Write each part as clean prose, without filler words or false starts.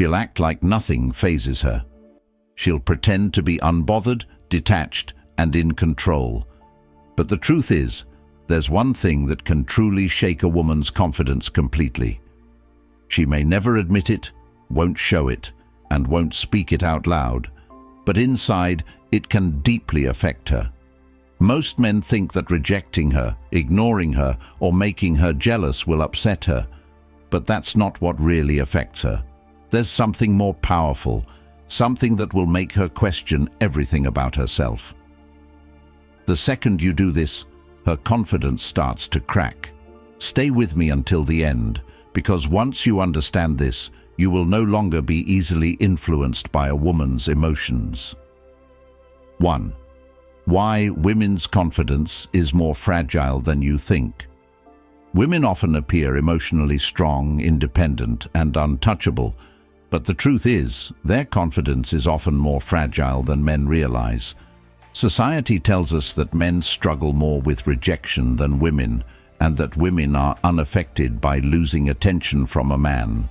She'll act like nothing phases her. She'll pretend to be unbothered, detached, and in control. But the truth is, there's one thing that can truly shake a woman's confidence completely. She may never admit it, won't show it, and won't speak it out loud, but inside it can deeply affect her. Most men think that rejecting her, ignoring her, or making her jealous will upset her, but that's not what really affects her. There's something more powerful, something that will make her question everything about herself. The second you do this, her confidence starts to crack. Stay with me until the end, because once you understand this, you will no longer be easily influenced by a woman's emotions. 1. Why women's confidence is more fragile than you think. Women often appear emotionally strong, independent, and untouchable, but the truth is, their confidence is often more fragile than men realize. Society tells us that men struggle more with rejection than women, and that women are unaffected by losing attention from a man.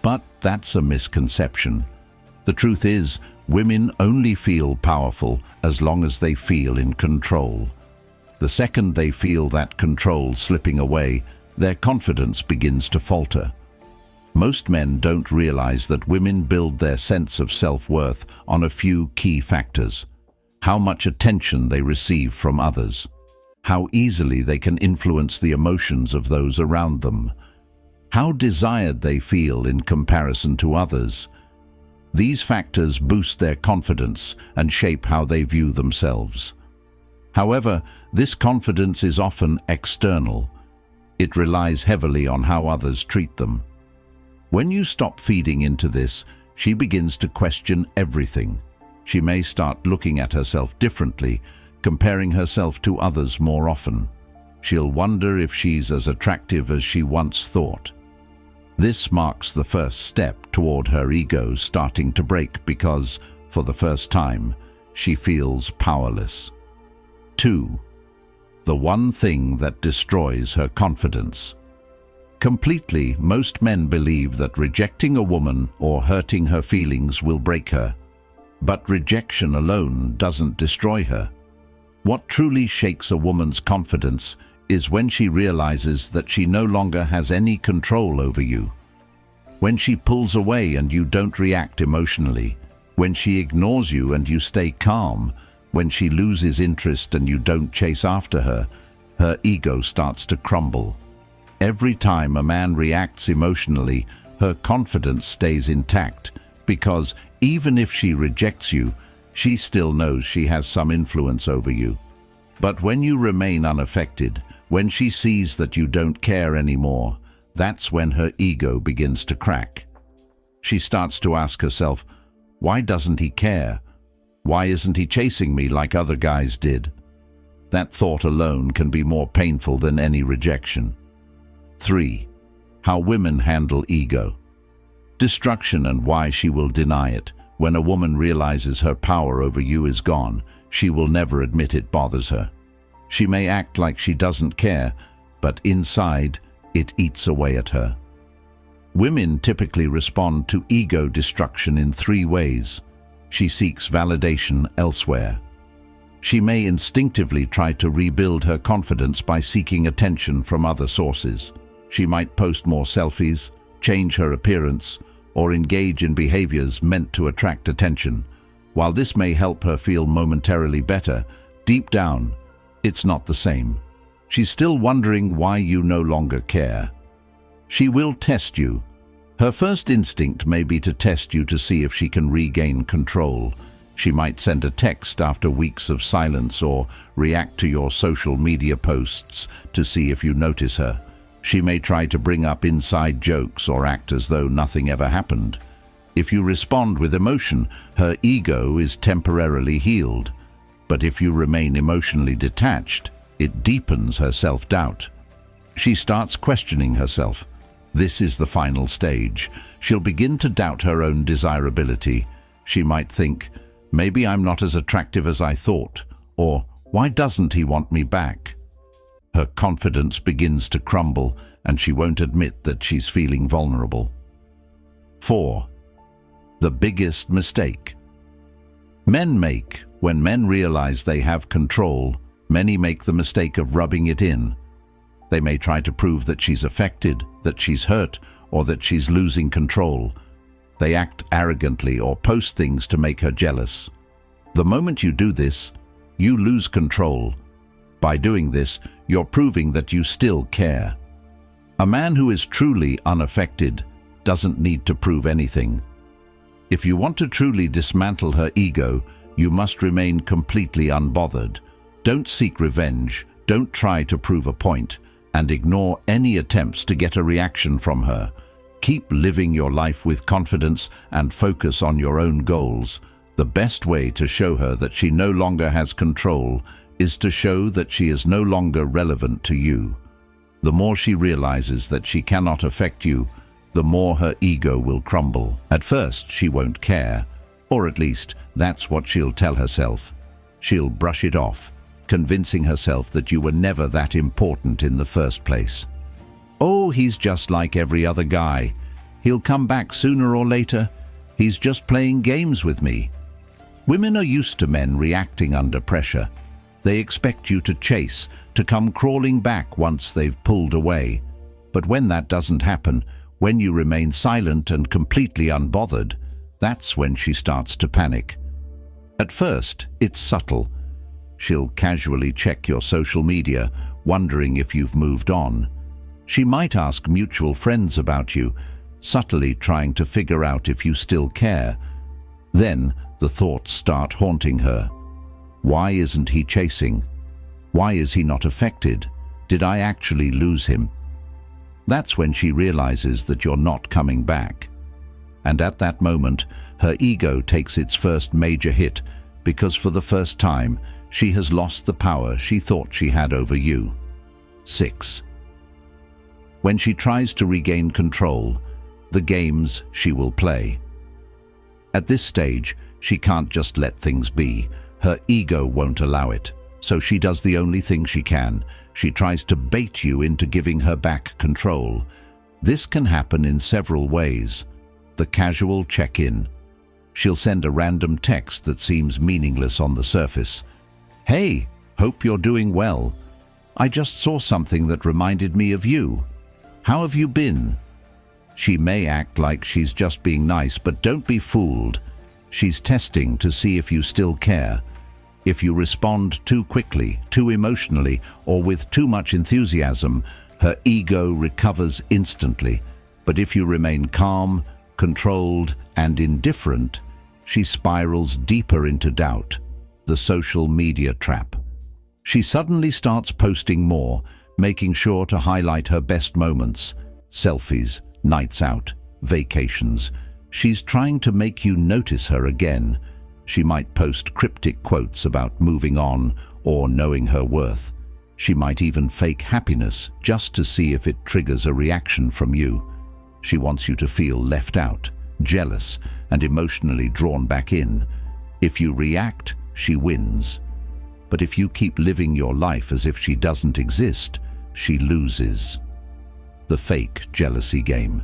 But that's a misconception. The truth is, women only feel powerful as long as they feel in control. The second they feel that control slipping away, their confidence begins to falter. Most men don't realize that women build their sense of self-worth on a few key factors: how much attention they receive from others, how easily they can influence the emotions of those around them, how desired they feel in comparison to others. These factors boost their confidence and shape how they view themselves. However, this confidence is often external. It relies heavily on how others treat them. When you stop feeding into this, she begins to question everything. She may start looking at herself differently, comparing herself to others more often. She'll wonder if she's as attractive as she once thought. This marks the first step toward her ego starting to break because, for the first time, she feels powerless. 2. The one thing that destroys her confidence. Completely, most men believe that rejecting a woman or hurting her feelings will break her. But rejection alone doesn't destroy her. What truly shakes a woman's confidence is when she realizes that she no longer has any control over you. When she pulls away and you don't react emotionally, when she ignores you and you stay calm, when she loses interest and you don't chase after her, her ego starts to crumble. Every time a man reacts emotionally, her confidence stays intact, because even if she rejects you, she still knows she has some influence over you. But when you remain unaffected, when she sees that you don't care anymore, that's when her ego begins to crack. She starts to ask herself, why doesn't he care? Why isn't he chasing me like other guys did? That thought alone can be more painful than any rejection. 3. How women handle ego. Destruction and why she will deny it. When a woman realizes her power over you is gone, she will never admit it bothers her. She may act like she doesn't care, but inside, it eats away at her. Women typically respond to ego destruction in 3 ways. She seeks validation elsewhere. She may instinctively try to rebuild her confidence by seeking attention from other sources. She might post more selfies, change her appearance, or engage in behaviors meant to attract attention. While this may help her feel momentarily better, deep down, it's not the same. She's still wondering why you no longer care. She will test you. Her first instinct may be to test you to see if she can regain control. She might send a text after weeks of silence or react to your social media posts to see if you notice her. She may try to bring up inside jokes or act as though nothing ever happened. If you respond with emotion, her ego is temporarily healed. But if you remain emotionally detached, it deepens her self-doubt. She starts questioning herself. This is the final stage. She'll begin to doubt her own desirability. She might think, maybe I'm not as attractive as I thought, or why doesn't he want me back? Her confidence begins to crumble, and she won't admit that she's feeling vulnerable. 4. The biggest mistake men make. When men realize they have control, many make the mistake of rubbing it in. They may try to prove that she's affected, that she's hurt, or that she's losing control. They act arrogantly or post things to make her jealous. The moment you do this, you lose control. By doing this, you're proving that you still care. A man who is truly unaffected doesn't need to prove anything. If you want to truly dismantle her ego, you must remain completely unbothered. Don't seek revenge, don't try to prove a point, and ignore any attempts to get a reaction from her. Keep living your life with confidence and focus on your own goals. The best way to show her that she no longer has control is to show that she is no longer relevant to you. The more she realizes that she cannot affect you, the more her ego will crumble. At first, she won't care, or at least that's what she'll tell herself. She'll brush it off, convincing herself that you were never that important in the first place. Oh, he's just like every other guy. He'll come back sooner or later. He's just playing games with me. Women are used to men reacting under pressure. They expect you to chase, to come crawling back once they've pulled away. But when that doesn't happen, when you remain silent and completely unbothered, that's when she starts to panic. At first, it's subtle. She'll casually check your social media, wondering if you've moved on. She might ask mutual friends about you, subtly trying to figure out if you still care. Then the thoughts start haunting her. Why isn't he chasing? Why is he not affected? Did I actually lose him? That's when she realizes that you're not coming back. And at that moment, her ego takes its first major hit, because for the first time, she has lost the power she thought she had over you. 6. When she tries to regain control, the games she will play. At this stage, she can't just let things be. Her ego won't allow it, so she does the only thing she can. She tries to bait you into giving her back control. This can happen in several ways. The casual check-in. She'll send a random text that seems meaningless on the surface. Hey, hope you're doing well. I just saw something that reminded me of you. How have you been? She may act like she's just being nice, but don't be fooled. She's testing to see if you still care. If you respond too quickly, too emotionally, or with too much enthusiasm, her ego recovers instantly. But if you remain calm, controlled, and indifferent, she spirals deeper into doubt, the social media trap. She suddenly starts posting more, making sure to highlight her best moments, selfies, nights out, vacations. She's trying to make you notice her again. She might post cryptic quotes about moving on or knowing her worth. She might even fake happiness just to see if it triggers a reaction from you. She wants you to feel left out, jealous, and emotionally drawn back in. If you react, she wins. But if you keep living your life as if she doesn't exist, she loses. The fake jealousy game.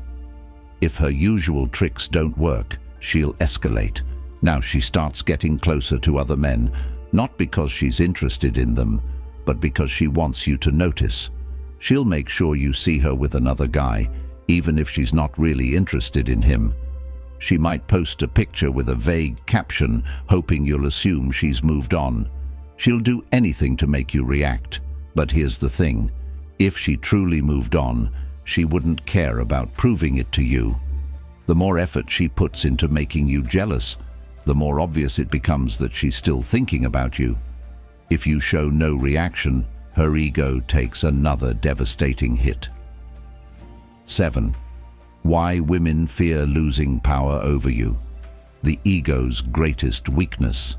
If her usual tricks don't work, she'll escalate. Now she starts getting closer to other men, not because she's interested in them, but because she wants you to notice. She'll make sure you see her with another guy, even if she's not really interested in him. She might post a picture with a vague caption, hoping you'll assume she's moved on. She'll do anything to make you react. But here's the thing. If she truly moved on, she wouldn't care about proving it to you. The more effort she puts into making you jealous, the more obvious it becomes that she's still thinking about you. If you show no reaction, her ego takes another devastating hit. 7. Why women fear losing power over you. The ego's greatest weakness.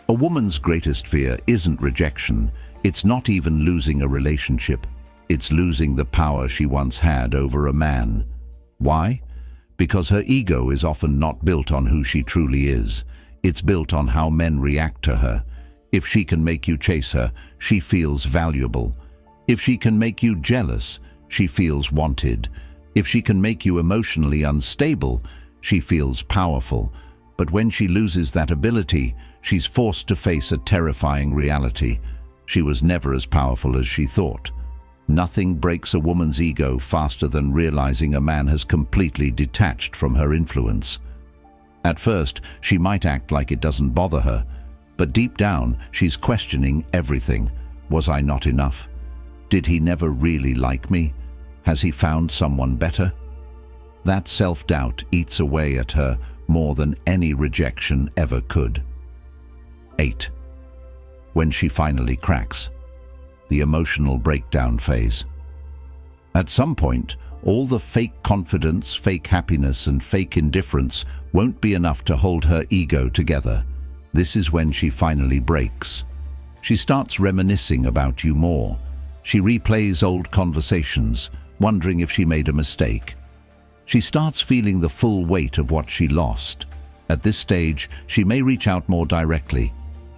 A woman's greatest fear isn't rejection. It's not even losing a relationship. It's losing the power she once had over a man. Why? Because her ego is often not built on who she truly is. It's built on how men react to her. If she can make you chase her, she feels valuable. If she can make you jealous, she feels wanted. If she can make you emotionally unstable, she feels powerful, but when she loses that ability, she's forced to face a terrifying reality. She was never as powerful as she thought. Nothing breaks a woman's ego faster than realizing a man has completely detached from her influence. At first, she might act like it doesn't bother her, but deep down, she's questioning everything. Was I not enough? Did he never really like me? Has he found someone better? That self-doubt eats away at her more than any rejection ever could. 8. When she finally cracks. The emotional breakdown phase. At some point, all the fake confidence, fake happiness, and fake indifference won't be enough to hold her ego together. This is when she finally breaks. She starts reminiscing about you more. She replays old conversations, wondering if she made a mistake. She starts feeling the full weight of what she lost. At this stage, she may reach out more directly.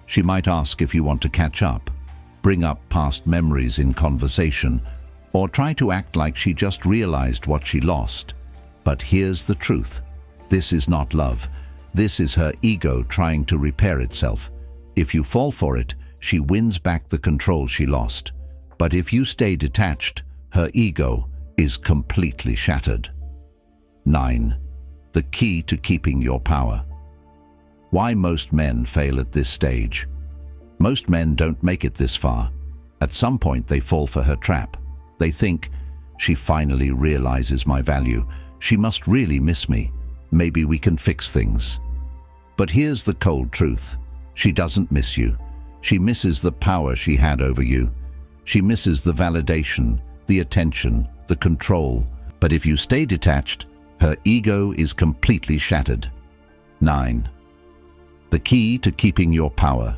She might ask if you want to catch up, bring up past memories in conversation, or try to act like she just realized what she lost. But here's the truth. This is not love. This is her ego trying to repair itself. If you fall for it, she wins back the control she lost. But if you stay detached, her ego is completely shattered. 9. The key to keeping your power. Why most men fail at this stage. Most men don't make it this far. At some point they fall for her trap. They think, she finally realizes my value. She must really miss me. Maybe we can fix things. But here's the cold truth. She doesn't miss you. She misses the power she had over you. She misses the validation, the attention, the control. But if you stay detached, her ego is completely shattered. 9. The key to keeping your power.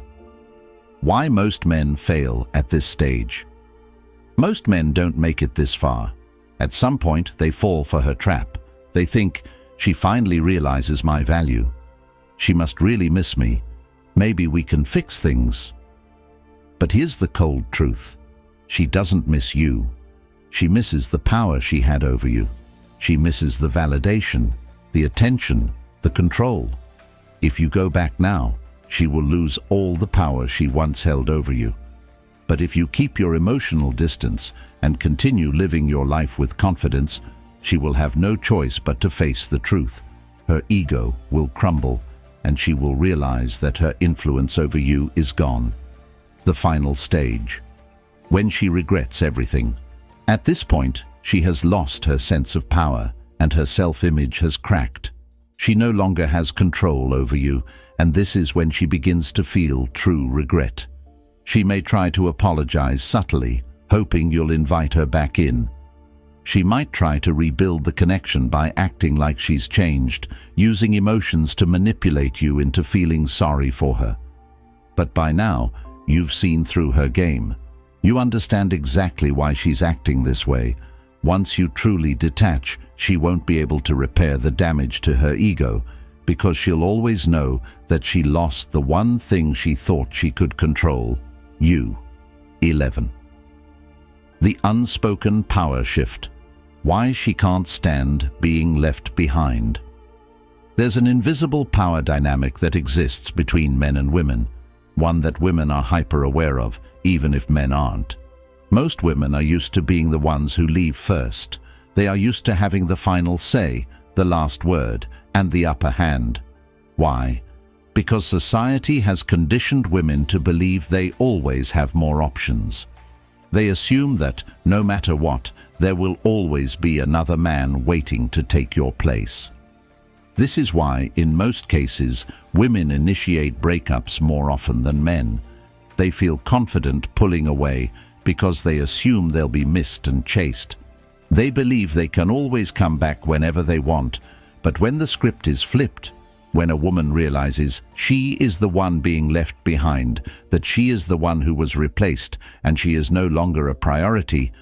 Why most men fail at this stage. Most men don't make it this far. At some point, they fall for her trap. They think, she finally realizes my value. She must really miss me. Maybe we can fix things. But here's the cold truth. She doesn't miss you. She misses the power she had over you. She misses the validation, the attention, the control. If you go back now, she will lose all the power she once held over you. But if you keep your emotional distance and continue living your life with confidence, she will have no choice but to face the truth. Her ego will crumble, and she will realize that her influence over you is gone. The final stage. When she regrets everything. At this point, she has lost her sense of power, and her self-image has cracked. She no longer has control over you, and this is when she begins to feel true regret. She may try to apologize subtly, hoping you'll invite her back in. She might try to rebuild the connection by acting like she's changed, using emotions to manipulate you into feeling sorry for her. But by now, you've seen through her game. You understand exactly why she's acting this way. Once you truly detach, she won't be able to repair the damage to her ego, because she'll always know that she lost the one thing she thought she could control, you. 11. The unspoken power shift. Why she can't stand being left behind. There's an invisible power dynamic that exists between men and women, one that women are hyper-aware of, even if men aren't. Most women are used to being the ones who leave first. They are used to having the final say, the last word, and the upper hand. Why? Because society has conditioned women to believe they always have more options. They assume that, no matter what, there will always be another man waiting to take your place. This is why, in most cases, women initiate breakups more often than men. They feel confident pulling away because they assume they'll be missed and chased. They believe they can always come back whenever they want, but when the script is flipped, when a woman realizes she is the one being left behind, that she is the one who was replaced, and she is no longer a priority,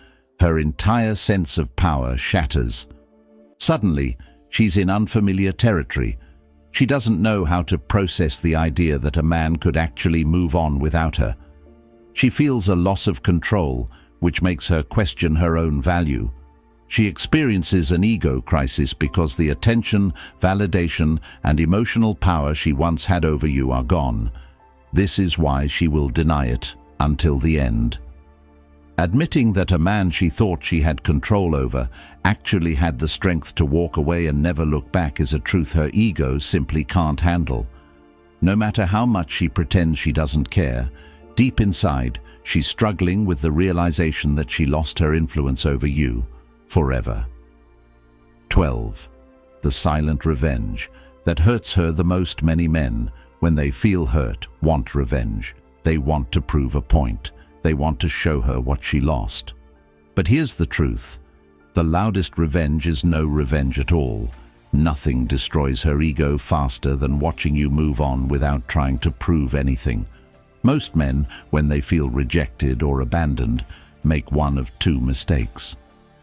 her entire sense of power shatters. Suddenly, she's in unfamiliar territory. She doesn't know how to process the idea that a man could actually move on without her. She feels a loss of control, which makes her question her own value. She experiences an ego crisis because the attention, validation, and emotional power she once had over you are gone. This is why she will deny it until the end. Admitting that a man she thought she had control over actually had the strength to walk away and never look back is a truth her ego simply can't handle. No matter how much she pretends she doesn't care, deep inside, she's struggling with the realization that she lost her influence over you forever. 12. The silent revenge that hurts her the most. Many men, when they feel hurt, want revenge. They want to prove a point. They want to show her what she lost. But here's the truth. The loudest revenge is no revenge at all. Nothing destroys her ego faster than watching you move on without trying to prove anything. Most men, when they feel rejected or abandoned, make one of two mistakes.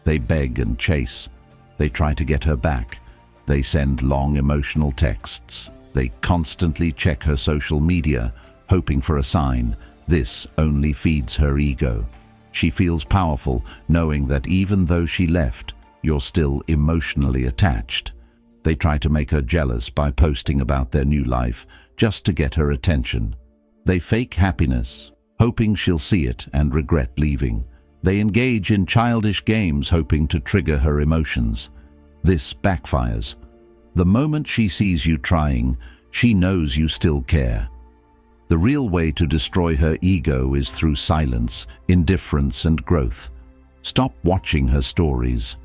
They beg and chase. They try to get her back. They send long emotional texts. They constantly check her social media, hoping for a sign. This only feeds her ego. She feels powerful, knowing that even though she left, you're still emotionally attached. They try to make her jealous by posting about their new life, just to get her attention. They fake happiness, hoping she'll see it and regret leaving. They engage in childish games, hoping to trigger her emotions. This backfires. The moment she sees you trying, she knows you still care. The real way to destroy her ego is through silence, indifference, and growth. Stop watching her stories.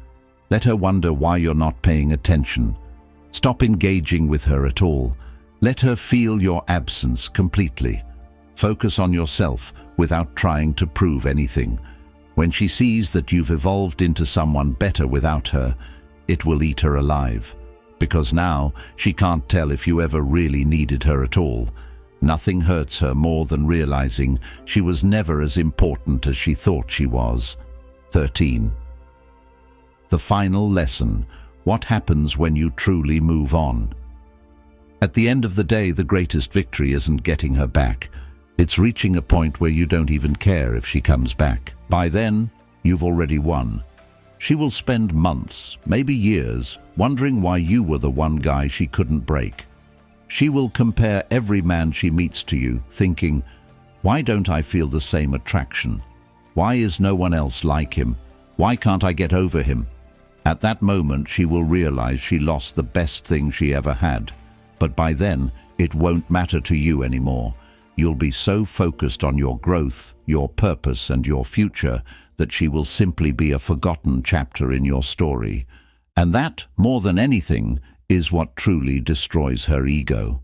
Let her wonder why you're not paying attention. Stop engaging with her at all. Let her feel your absence completely. Focus on yourself without trying to prove anything. When she sees that you've evolved into someone better without her, it will eat her alive. Because now she can't tell if you ever really needed her at all. Nothing hurts her more than realizing she was never as important as she thought she was. 13. The final lesson. What happens when you truly move on? At the end of the day, the greatest victory isn't getting her back. It's reaching a point where you don't even care if she comes back. By then, you've already won. She will spend months, maybe years, wondering why you were the one guy she couldn't break. She will compare every man she meets to you, thinking, why don't I feel the same attraction? Why is no one else like him? Why can't I get over him? At that moment, she will realize she lost the best thing she ever had. But by then, it won't matter to you anymore. You'll be so focused on your growth, your purpose, and your future that she will simply be a forgotten chapter in your story. And that, more than anything, is what truly destroys her ego.